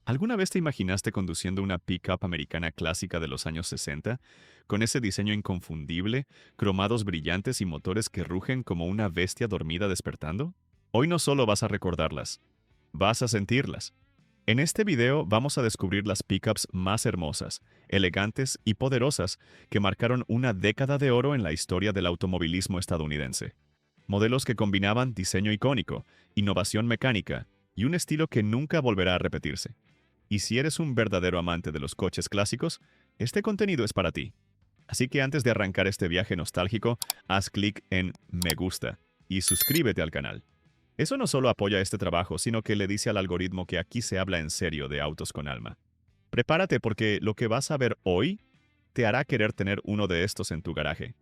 ¿Alguna vez te imaginaste conduciendo una pickup americana clásica de los años 60, con ese diseño inconfundible, cromados brillantes y motores que rugen como una bestia dormida despertando? Hoy no solo vas a recordarlas, vas a sentirlas. En este video vamos a descubrir las pickups más hermosas, elegantes y poderosas que marcaron una década de oro en la historia del automovilismo estadounidense. Modelos que combinaban diseño icónico, innovación mecánica y un estilo que nunca volverá a repetirse. Y si eres un verdadero amante de los coches clásicos, este contenido es para ti. Así que antes de arrancar este viaje nostálgico, haz clic en Me gusta y suscríbete al canal. Eso no solo apoya este trabajo, sino que le dice al algoritmo que aquí se habla en serio de autos con alma. Prepárate porque lo que vas a ver hoy te hará querer tener uno de estos en tu garaje.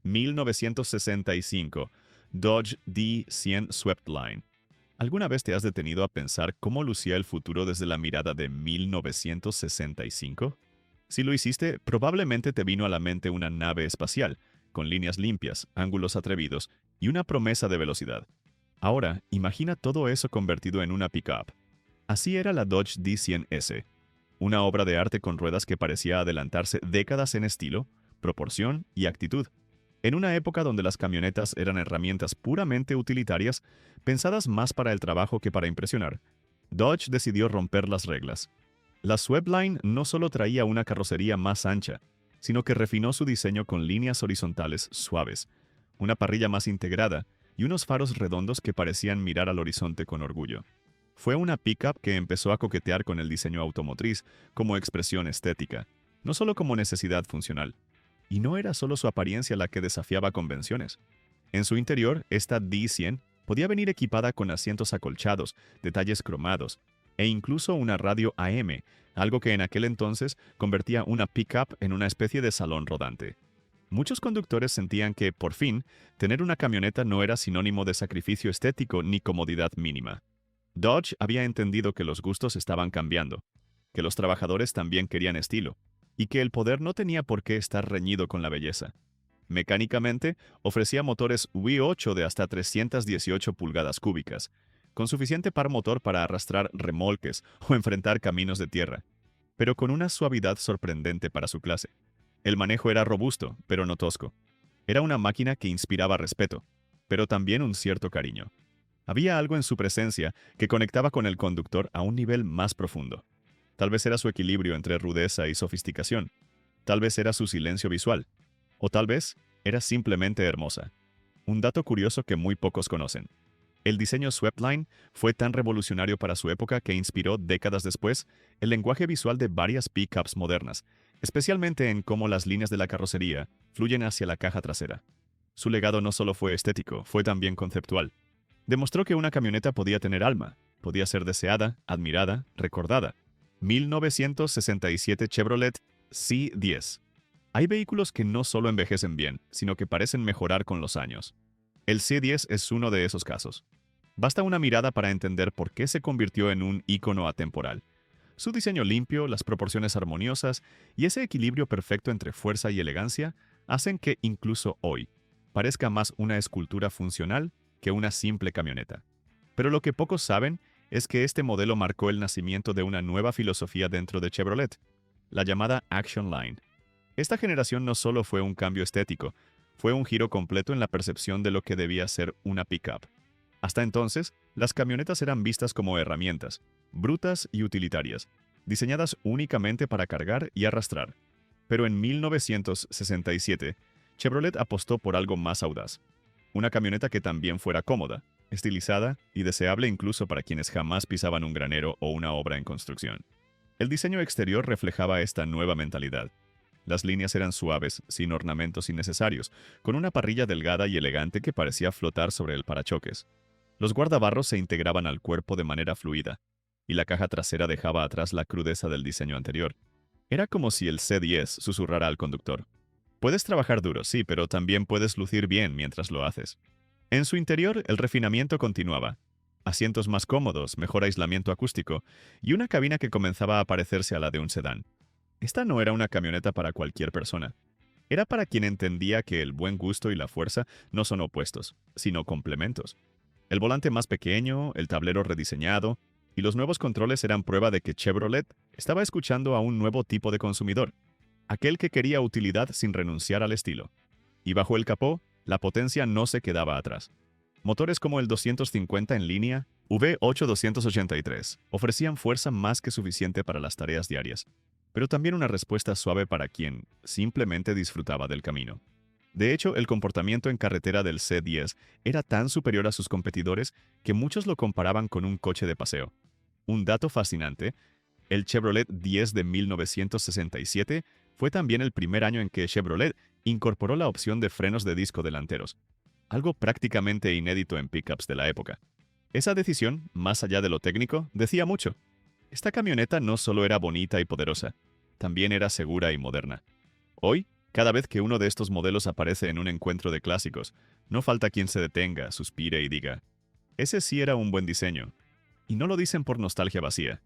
1965 Dodge D100 Sweepline. ¿Alguna vez te has detenido a pensar cómo lucía el futuro desde la mirada de 1965? Si lo hiciste, probablemente te vino a la mente una nave espacial, con líneas limpias, ángulos atrevidos y una promesa de velocidad. Ahora, imagina todo eso convertido en una pickup. Así era la Dodge D100S, una obra de arte con ruedas que parecía adelantarse décadas en estilo, proporción y actitud. En una época donde las camionetas eran herramientas puramente utilitarias, pensadas más para el trabajo que para impresionar, Dodge decidió romper las reglas. La Sweepline no solo traía una carrocería más ancha, sino que refinó su diseño con líneas horizontales suaves, una parrilla más integrada y unos faros redondos que parecían mirar al horizonte con orgullo. Fue una pickup que empezó a coquetear con el diseño automotriz como expresión estética, no solo como necesidad funcional. Y no era solo su apariencia la que desafiaba convenciones. En su interior, esta D100 podía venir equipada con asientos acolchados, detalles cromados, e incluso una radio AM, algo que en aquel entonces convertía una pickup en una especie de salón rodante. Muchos conductores sentían que, por fin, tener una camioneta no era sinónimo de sacrificio estético ni comodidad mínima. Dodge había entendido que los gustos estaban cambiando, que los trabajadores también querían estilo, y que el poder no tenía por qué estar reñido con la belleza. Mecánicamente, ofrecía motores V8 de hasta 318 pulgadas cúbicas, con suficiente par motor para arrastrar remolques o enfrentar caminos de tierra, pero con una suavidad sorprendente para su clase. El manejo era robusto, pero no tosco. Era una máquina que inspiraba respeto, pero también un cierto cariño. Había algo en su presencia que conectaba con el conductor a un nivel más profundo. Tal vez era su equilibrio entre rudeza y sofisticación. Tal vez era su silencio visual. O tal vez era simplemente hermosa. Un dato curioso que muy pocos conocen. El diseño Sweepline fue tan revolucionario para su época que inspiró décadas después el lenguaje visual de varias pickups modernas, especialmente en cómo las líneas de la carrocería fluyen hacia la caja trasera. Su legado no solo fue estético, fue también conceptual. Demostró que una camioneta podía tener alma, podía ser deseada, admirada, recordada. 1967 Chevrolet C10. Hay vehículos que no solo envejecen bien, sino que parecen mejorar con los años. El C10 es uno de esos casos. Basta una mirada para entender por qué se convirtió en un ícono atemporal. Su diseño limpio, las proporciones armoniosas y ese equilibrio perfecto entre fuerza y elegancia hacen que incluso hoy parezca más una escultura funcional que una simple camioneta. Pero lo que pocos saben es que este modelo marcó el nacimiento de una nueva filosofía dentro de Chevrolet, la llamada Action Line. Esta generación no solo fue un cambio estético, fue un giro completo en la percepción de lo que debía ser una pickup. Hasta entonces, las camionetas eran vistas como herramientas, brutas y utilitarias, diseñadas únicamente para cargar y arrastrar. Pero en 1967, Chevrolet apostó por algo más audaz. Una camioneta que también fuera cómoda, estilizada y deseable incluso para quienes jamás pisaban un granero o una obra en construcción. El diseño exterior reflejaba esta nueva mentalidad. Las líneas eran suaves, sin ornamentos innecesarios, con una parrilla delgada y elegante que parecía flotar sobre el parachoques. Los guardabarros se integraban al cuerpo de manera fluida, y la caja trasera dejaba atrás la crudeza del diseño anterior. Era como si el C10 susurrara al conductor: puedes trabajar duro, sí, pero también puedes lucir bien mientras lo haces. En su interior, el refinamiento continuaba. Asientos más cómodos, mejor aislamiento acústico y una cabina que comenzaba a parecerse a la de un sedán. Esta no era una camioneta para cualquier persona. Era para quien entendía que el buen gusto y la fuerza no son opuestos, sino complementos. El volante más pequeño, el tablero rediseñado, y los nuevos controles eran prueba de que Chevrolet estaba escuchando a un nuevo tipo de consumidor, aquel que quería utilidad sin renunciar al estilo. Y bajo el capó, la potencia no se quedaba atrás. Motores como el 250 en línea, V8-283, ofrecían fuerza más que suficiente para las tareas diarias, pero también una respuesta suave para quien simplemente disfrutaba del camino. De hecho, el comportamiento en carretera del C10 era tan superior a sus competidores que muchos lo comparaban con un coche de paseo. Un dato fascinante, el Chevrolet 10 de 1967 fue también el primer año en que Chevrolet incorporó la opción de frenos de disco delanteros, algo prácticamente inédito en pickups de la época. Esa decisión, más allá de lo técnico, decía mucho. Esta camioneta no solo era bonita y poderosa, también era segura y moderna. Hoy, cada vez que uno de estos modelos aparece en un encuentro de clásicos, no falta quien se detenga, suspire y diga, ese sí era un buen diseño. Y no lo dicen por nostalgia vacía.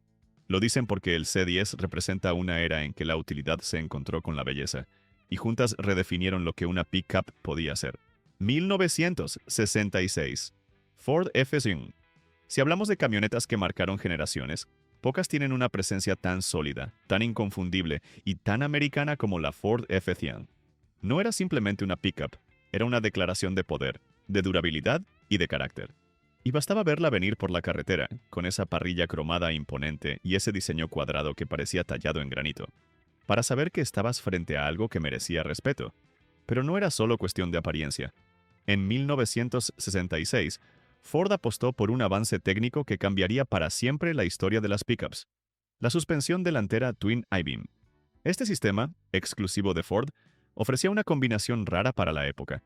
Lo dicen porque el C10 representa una era en que la utilidad se encontró con la belleza, y juntas redefinieron lo que una pickup podía ser. 1966. Ford F-100. Si hablamos de camionetas que marcaron generaciones, pocas tienen una presencia tan sólida, tan inconfundible y tan americana como la Ford F-100. No era simplemente una pickup, era una declaración de poder, de durabilidad y de carácter. Y bastaba verla venir por la carretera, con esa parrilla cromada imponente y ese diseño cuadrado que parecía tallado en granito, para saber que estabas frente a algo que merecía respeto. Pero no era solo cuestión de apariencia. En 1966, Ford apostó por un avance técnico que cambiaría para siempre la historia de las pickups: la suspensión delantera Twin I-Beam. Este sistema, exclusivo de Ford, ofrecía una combinación rara para la época: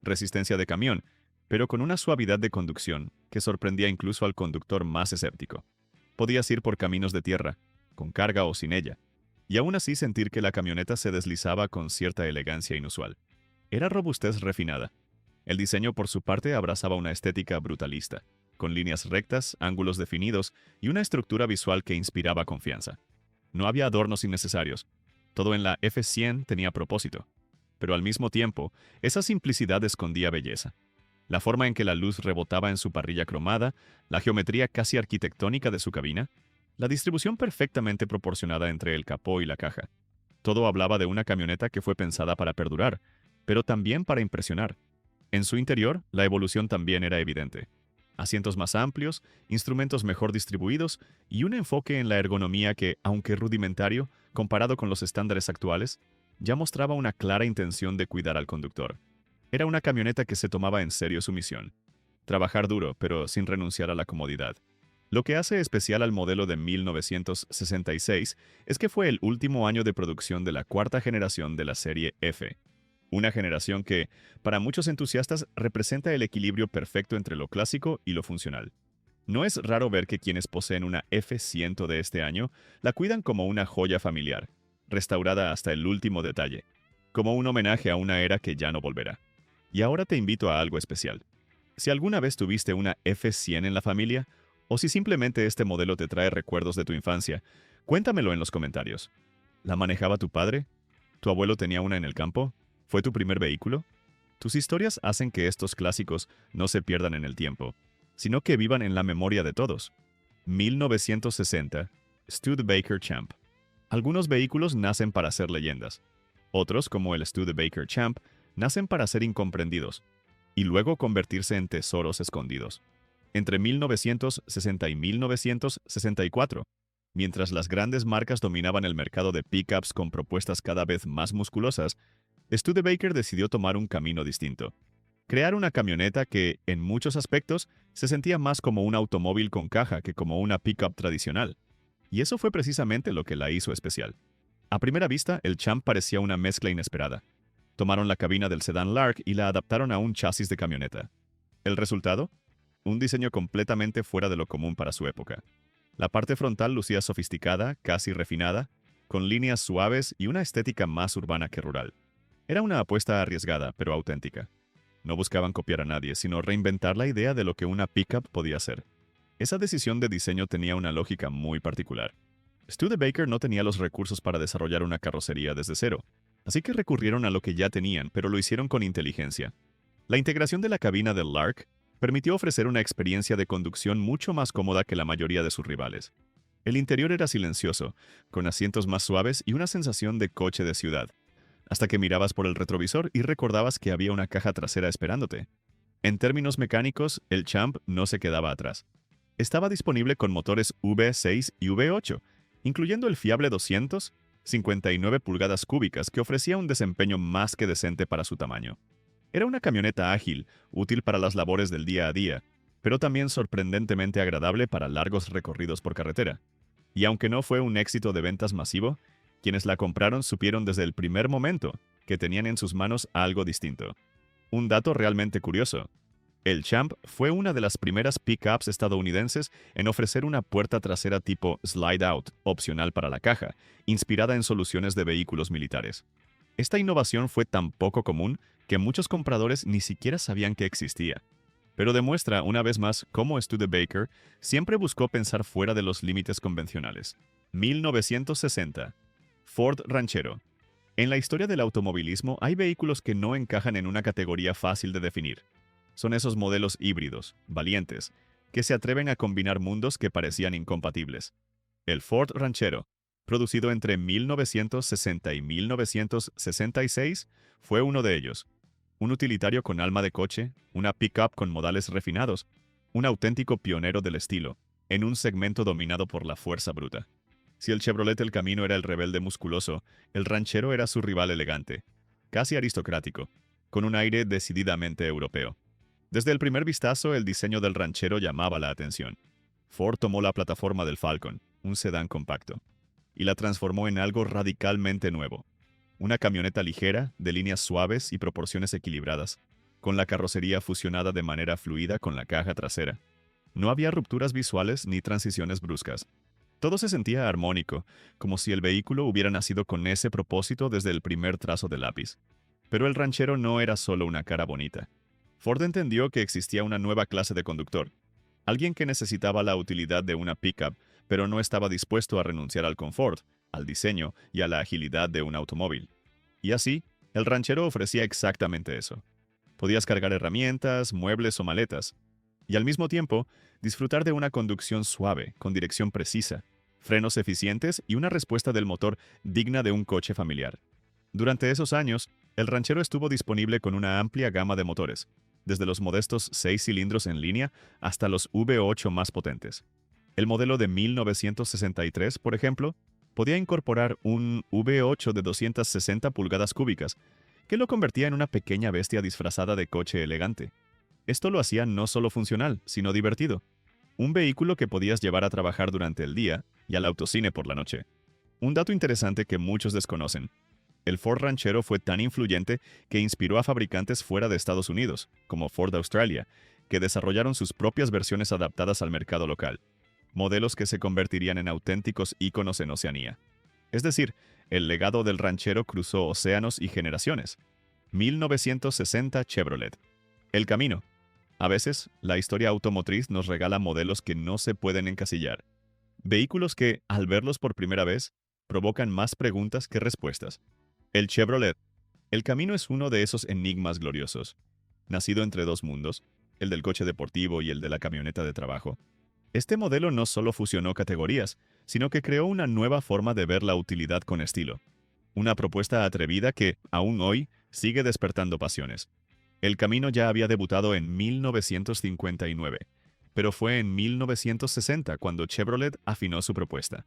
resistencia de camión, pero con una suavidad de conducción que sorprendía incluso al conductor más escéptico. Podías ir por caminos de tierra, con carga o sin ella, y aún así sentir que la camioneta se deslizaba con cierta elegancia inusual. Era robustez refinada. El diseño, por su parte, abrazaba una estética brutalista, con líneas rectas, ángulos definidos y una estructura visual que inspiraba confianza. No había adornos innecesarios. Todo en la F100 tenía propósito. Pero al mismo tiempo, esa simplicidad escondía belleza. La forma en que la luz rebotaba en su parrilla cromada, la geometría casi arquitectónica de su cabina, la distribución perfectamente proporcionada entre el capó y la caja. Todo hablaba de una camioneta que fue pensada para perdurar, pero también para impresionar. En su interior, la evolución también era evidente. Asientos más amplios, instrumentos mejor distribuidos y un enfoque en la ergonomía que, aunque rudimentario, comparado con los estándares actuales, ya mostraba una clara intención de cuidar al conductor. Era una camioneta que se tomaba en serio su misión: trabajar duro, pero sin renunciar a la comodidad. Lo que hace especial al modelo de 1966 es que fue el último año de producción de la cuarta generación de la serie F. Una generación que, para muchos entusiastas, representa el equilibrio perfecto entre lo clásico y lo funcional. No es raro ver que quienes poseen una F100 de este año la cuidan como una joya familiar, restaurada hasta el último detalle, como un homenaje a una era que ya no volverá. Y ahora te invito a algo especial. Si alguna vez tuviste una F100 en la familia, o si simplemente este modelo te trae recuerdos de tu infancia, cuéntamelo en los comentarios. ¿La manejaba tu padre? ¿Tu abuelo tenía una en el campo? ¿Fue tu primer vehículo? Tus historias hacen que estos clásicos no se pierdan en el tiempo, sino que vivan en la memoria de todos. 1960, Studebaker Champ. Algunos vehículos nacen para ser leyendas. Otros, como el Studebaker Champ, nacen para ser incomprendidos y luego convertirse en tesoros escondidos. Entre 1960 y 1964, mientras las grandes marcas dominaban el mercado de pickups con propuestas cada vez más musculosas, Studebaker decidió tomar un camino distinto: crear una camioneta que, en muchos aspectos, se sentía más como un automóvil con caja que como una pickup tradicional. Y eso fue precisamente lo que la hizo especial. A primera vista, el Champ parecía una mezcla inesperada. Tomaron la cabina del sedán Lark y la adaptaron a un chasis de camioneta. ¿El resultado? Un diseño completamente fuera de lo común para su época. La parte frontal lucía sofisticada, casi refinada, con líneas suaves y una estética más urbana que rural. Era una apuesta arriesgada, pero auténtica. No buscaban copiar a nadie, sino reinventar la idea de lo que una pickup podía ser. Esa decisión de diseño tenía una lógica muy particular. Studebaker no tenía los recursos para desarrollar una carrocería desde cero, así que recurrieron a lo que ya tenían, pero lo hicieron con inteligencia. La integración de la cabina del Lark, permitió ofrecer una experiencia de conducción mucho más cómoda que la mayoría de sus rivales. El interior era silencioso, con asientos más suaves y una sensación de coche de ciudad, hasta que mirabas por el retrovisor y recordabas que había una caja trasera esperándote. En términos mecánicos, el Champ no se quedaba atrás. Estaba disponible con motores V6 y V8, incluyendo el fiable 200, 59 pulgadas cúbicas que ofrecía un desempeño más que decente para su tamaño. Era una camioneta ágil, útil para las labores del día a día, pero también sorprendentemente agradable para largos recorridos por carretera. Y aunque no fue un éxito de ventas masivo, quienes la compraron supieron desde el primer momento que tenían en sus manos algo distinto. Un dato realmente curioso: el Champ fue una de las primeras pickups estadounidenses en ofrecer una puerta trasera tipo slide out, opcional para la caja, inspirada en soluciones de vehículos militares. Esta innovación fue tan poco común que muchos compradores ni siquiera sabían que existía. Pero demuestra una vez más cómo Studebaker siempre buscó pensar fuera de los límites convencionales. 1960. Ford Ranchero. En la historia del automovilismo hay vehículos que no encajan en una categoría fácil de definir. Son esos modelos híbridos, valientes, que se atreven a combinar mundos que parecían incompatibles. El Ford Ranchero, producido entre 1960 y 1966, fue uno de ellos. Un utilitario con alma de coche, una pickup con modales refinados, un auténtico pionero del estilo, en un segmento dominado por la fuerza bruta. Si el Chevrolet El Camino era el rebelde musculoso, el Ranchero era su rival elegante, casi aristocrático, con un aire decididamente europeo. Desde el primer vistazo, el diseño del Ranchero llamaba la atención. Ford tomó la plataforma del Falcon, un sedán compacto, y la transformó en algo radicalmente nuevo. Una camioneta ligera, de líneas suaves y proporciones equilibradas, con la carrocería fusionada de manera fluida con la caja trasera. No había rupturas visuales ni transiciones bruscas. Todo se sentía armónico, como si el vehículo hubiera nacido con ese propósito desde el primer trazo de lápiz. Pero el Ranchero no era solo una cara bonita. Ford entendió que existía una nueva clase de conductor, alguien que necesitaba la utilidad de una pickup, pero no estaba dispuesto a renunciar al confort, al diseño y a la agilidad de un automóvil. Y así, el Ranchero ofrecía exactamente eso. Podías cargar herramientas, muebles o maletas, y al mismo tiempo, disfrutar de una conducción suave, con dirección precisa, frenos eficientes y una respuesta del motor digna de un coche familiar. Durante esos años, el Ranchero estuvo disponible con una amplia gama de motores, desde los modestos 6 cilindros en línea hasta los V8 más potentes. El modelo de 1963, por ejemplo, podía incorporar un V8 de 260 pulgadas cúbicas, que lo convertía en una pequeña bestia disfrazada de coche elegante. Esto lo hacía no solo funcional, sino divertido. Un vehículo que podías llevar a trabajar durante el día y al autocine por la noche. Un dato interesante que muchos desconocen: el Ford Ranchero fue tan influyente que inspiró a fabricantes fuera de Estados Unidos, como Ford Australia, que desarrollaron sus propias versiones adaptadas al mercado local, modelos que se convertirían en auténticos íconos en Oceanía. Es decir, el legado del Ranchero cruzó océanos y generaciones. 1960 Chevrolet. El Camino. A veces, la historia automotriz nos regala modelos que no se pueden encasillar. Vehículos que, al verlos por primera vez, provocan más preguntas que respuestas. El Chevrolet. El Camino es uno de esos enigmas gloriosos. Nacido entre dos mundos, el del coche deportivo y el de la camioneta de trabajo, este modelo no solo fusionó categorías, sino que creó una nueva forma de ver la utilidad con estilo. Una propuesta atrevida que, aún hoy, sigue despertando pasiones. El Camino ya había debutado en 1959, pero fue en 1960 cuando Chevrolet afinó su propuesta.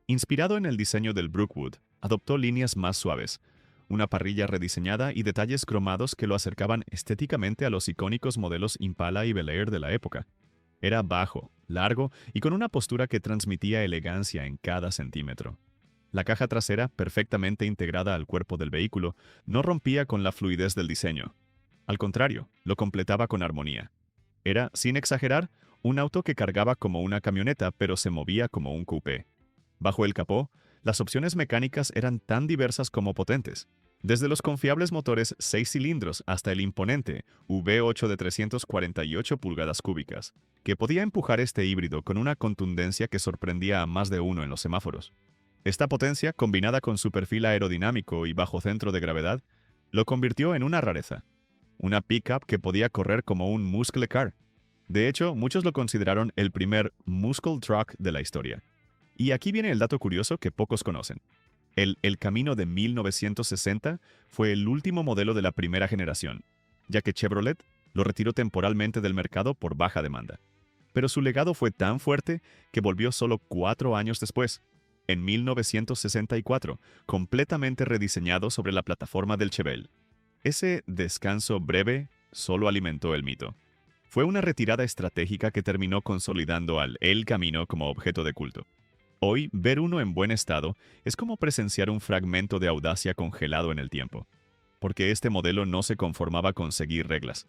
Inspirado en el diseño del Brookwood, adoptó líneas más suaves, una parrilla rediseñada y detalles cromados que lo acercaban estéticamente a los icónicos modelos Impala y Bel Air de la época. Era bajo, largo y con una postura que transmitía elegancia en cada centímetro. La caja trasera, perfectamente integrada al cuerpo del vehículo, no rompía con la fluidez del diseño. Al contrario, lo completaba con armonía. Era, sin exagerar, un auto que cargaba como una camioneta, pero se movía como un coupé. Bajo el capó, las opciones mecánicas eran tan diversas como potentes. Desde los confiables motores 6 cilindros hasta el imponente V8 de 348 pulgadas cúbicas, que podía empujar este híbrido con una contundencia que sorprendía a más de uno en los semáforos. Esta potencia, combinada con su perfil aerodinámico y bajo centro de gravedad, lo convirtió en una rareza. Una pickup que podía correr como un muscle car. De hecho, muchos lo consideraron el primer muscle truck de la historia. Y aquí viene el dato curioso que pocos conocen. El Camino de 1960 fue el último modelo de la primera generación, ya que Chevrolet lo retiró temporalmente del mercado por baja demanda. Pero su legado fue tan fuerte que volvió solo 4 años después, en 1964, completamente rediseñado sobre la plataforma del Chevelle. Ese descanso breve solo alimentó el mito. Fue una retirada estratégica que terminó consolidando al El Camino como objeto de culto. Hoy, ver uno en buen estado es como presenciar un fragmento de audacia congelado en el tiempo, porque este modelo no se conformaba con seguir reglas,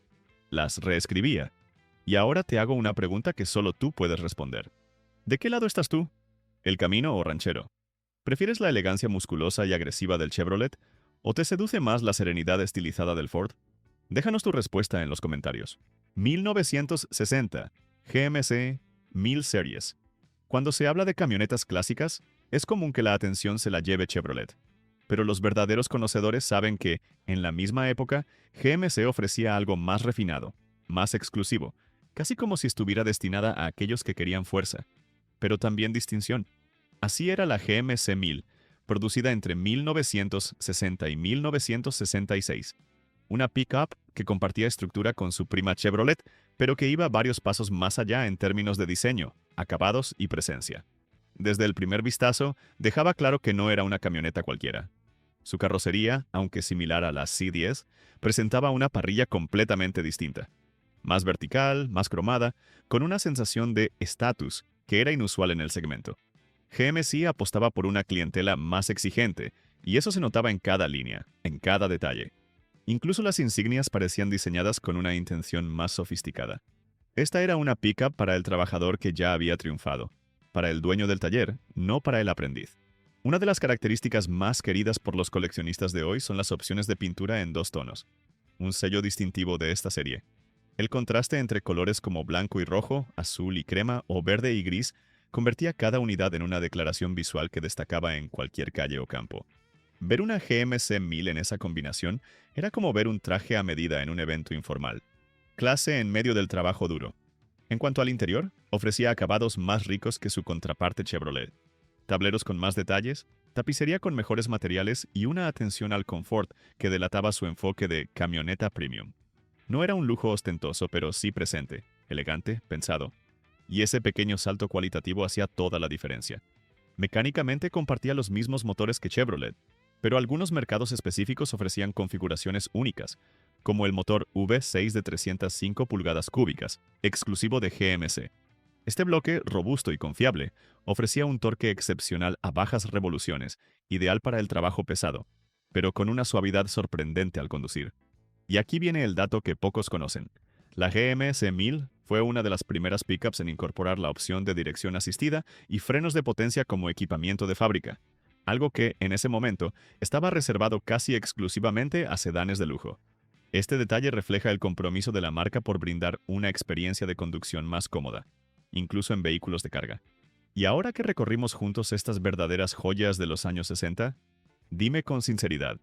las reescribía. Y ahora te hago una pregunta que solo tú puedes responder. ¿De qué lado estás tú? ¿El camino o ranchero? ¿Prefieres la elegancia musculosa y agresiva del Chevrolet o te seduce más la serenidad estilizada del Ford? Déjanos tu respuesta en los comentarios. 1960, GMC 1000 Series. Cuando se habla de camionetas clásicas, es común que la atención se la lleve Chevrolet. Pero los verdaderos conocedores saben que, en la misma época, GMC ofrecía algo más refinado, más exclusivo, casi como si estuviera destinada a aquellos que querían fuerza, pero también distinción. Así era la GMC 1000, producida entre 1960 y 1966. Una pick-up que compartía estructura con su prima Chevrolet, pero que iba varios pasos más allá en términos de diseño, acabados y presencia. Desde el primer vistazo, dejaba claro que no era una camioneta cualquiera. Su carrocería, aunque similar a la C10, presentaba una parrilla completamente distinta. Más vertical, más cromada, con una sensación de estatus que era inusual en el segmento. GMC apostaba por una clientela más exigente, y eso se notaba en cada línea, en cada detalle. Incluso las insignias parecían diseñadas con una intención más sofisticada. Esta era una pickup para el trabajador que ya había triunfado, para el dueño del taller, no para el aprendiz. Una de las características más queridas por los coleccionistas de hoy son las opciones de pintura en 2 tonos, un sello distintivo de esta serie. El contraste entre colores como blanco y rojo, azul y crema o verde y gris convertía cada unidad en una declaración visual que destacaba en cualquier calle o campo. Ver una GMC 1000 en esa combinación era como ver un traje a medida en un evento informal. Clase en medio del trabajo duro. En cuanto al interior, ofrecía acabados más ricos que su contraparte Chevrolet. Tableros con más detalles, tapicería con mejores materiales y una atención al confort que delataba su enfoque de camioneta premium. No era un lujo ostentoso, pero sí presente, elegante, pensado. Y ese pequeño salto cualitativo hacía toda la diferencia. Mecánicamente compartía los mismos motores que Chevrolet, pero algunos mercados específicos ofrecían configuraciones únicas, como el motor V6 de 305 pulgadas cúbicas, exclusivo de GMC. Este bloque, robusto y confiable, ofrecía un torque excepcional a bajas revoluciones, ideal para el trabajo pesado, pero con una suavidad sorprendente al conducir. Y aquí viene el dato que pocos conocen. La GMC 1000 fue una de las primeras pickups en incorporar la opción de dirección asistida y frenos de potencia como equipamiento de fábrica, algo que, en ese momento, estaba reservado casi exclusivamente a sedanes de lujo. Este detalle refleja el compromiso de la marca por brindar una experiencia de conducción más cómoda, incluso en vehículos de carga. Y ahora que recorrimos juntos estas verdaderas joyas de los años 60, dime con sinceridad,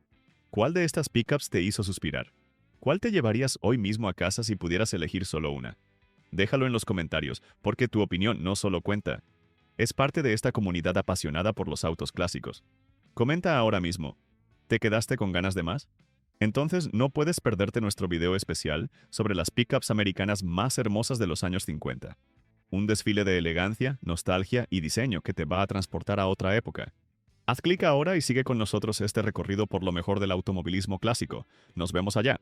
¿cuál de estas pickups te hizo suspirar? ¿Cuál te llevarías hoy mismo a casa si pudieras elegir solo una? Déjalo en los comentarios, porque tu opinión no solo cuenta. Es parte de esta comunidad apasionada por los autos clásicos. Comenta ahora mismo, ¿te quedaste con ganas de más? Entonces no puedes perderte nuestro video especial sobre las pickups americanas más hermosas de los años 50. Un desfile de elegancia, nostalgia y diseño que te va a transportar a otra época. Haz clic ahora y sigue con nosotros este recorrido por lo mejor del automovilismo clásico. Nos vemos allá.